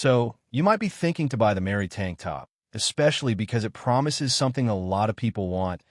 So, you might be thinking to buy the Mary tank top, especially because it promises something a lot of people want: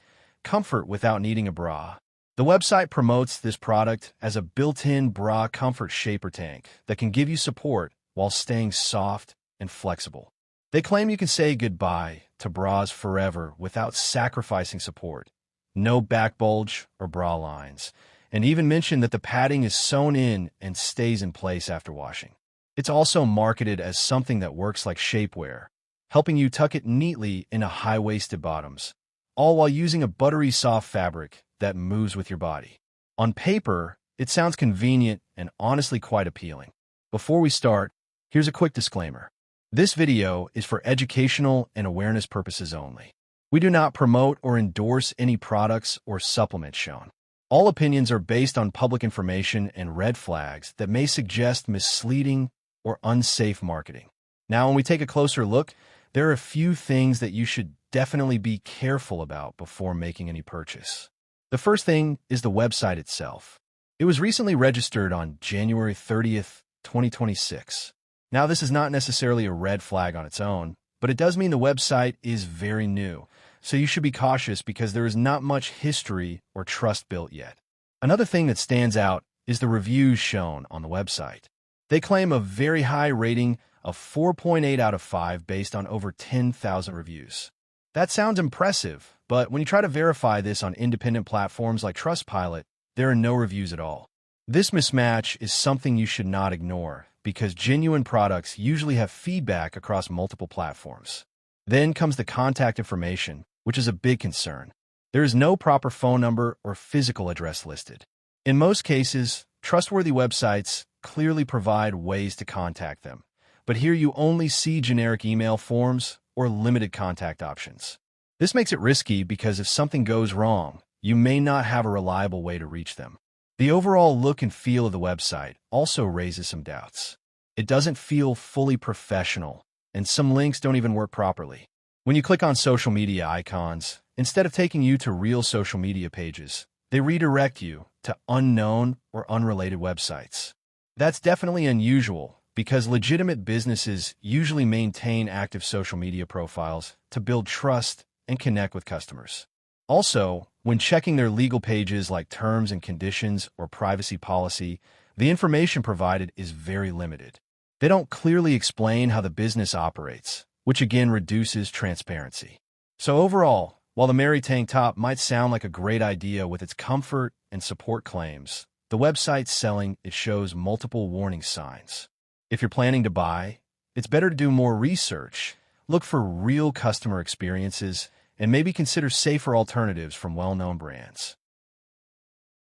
comfort without needing a bra. The website promotes this product as a built-in bra comfort shaper tank that can give you support while staying soft and flexible. They claim you can say goodbye to bras forever without sacrificing support. No back bulge or bra lines, and even mention that the padding is sewn in and stays in place after washing. It's also marketed as something that works like shapewear, helping you tuck it neatly into high-waisted bottoms, all while using a buttery soft fabric that moves with your body. On paper, it sounds convenient and honestly quite appealing. Before we start, here's a quick disclaimer. This video is for educational and awareness purposes only. We do not promote or endorse any products or supplements shown. All opinions are based on public information and red flags that may suggest misleading or unsafe marketing. Now, when we take a closer look, there are a few things that you should definitely be careful about before making any purchase. The first thing is the website itself. It was recently registered on January 30th, 2026. Now, this is not necessarily a red flag on its own, but it does mean the website is very new, so you should be cautious because there is not much history or trust built yet. Another thing that stands out is the reviews shown on the website. They claim a very high rating of 4.8 out of 5 based on over 10,000 reviews. That sounds impressive, but when you try to verify this on independent platforms like Trustpilot, there are no reviews at all. This mismatch is something you should not ignore, because genuine products usually have feedback across multiple platforms. Then comes the contact information, which is a big concern. There is no proper phone number or physical address listed. In most cases, trustworthy websites clearly provide ways to contact them, but here you only see generic email forms or limited contact options. This makes it risky because if something goes wrong, you may not have a reliable way to reach them. The overall look and feel of the website also raises some doubts. It doesn't feel fully professional, and some links don't even work properly. When you click on social media icons, instead of taking you to real social media pages, they redirect you to unknown or unrelated websites. That's definitely unusual because legitimate businesses usually maintain active social media profiles to build trust and connect with customers. Also, when checking their legal pages like terms and conditions or privacy policy, the information provided is very limited. They don't clearly explain how the business operates, which again reduces transparency. So overall, while the Mary tank top might sound like a great idea with its comfort and support claims, the website selling it shows multiple warning signs. If you're planning to buy, it's better to do more research, look for real customer experiences, and maybe consider safer alternatives from well-known brands.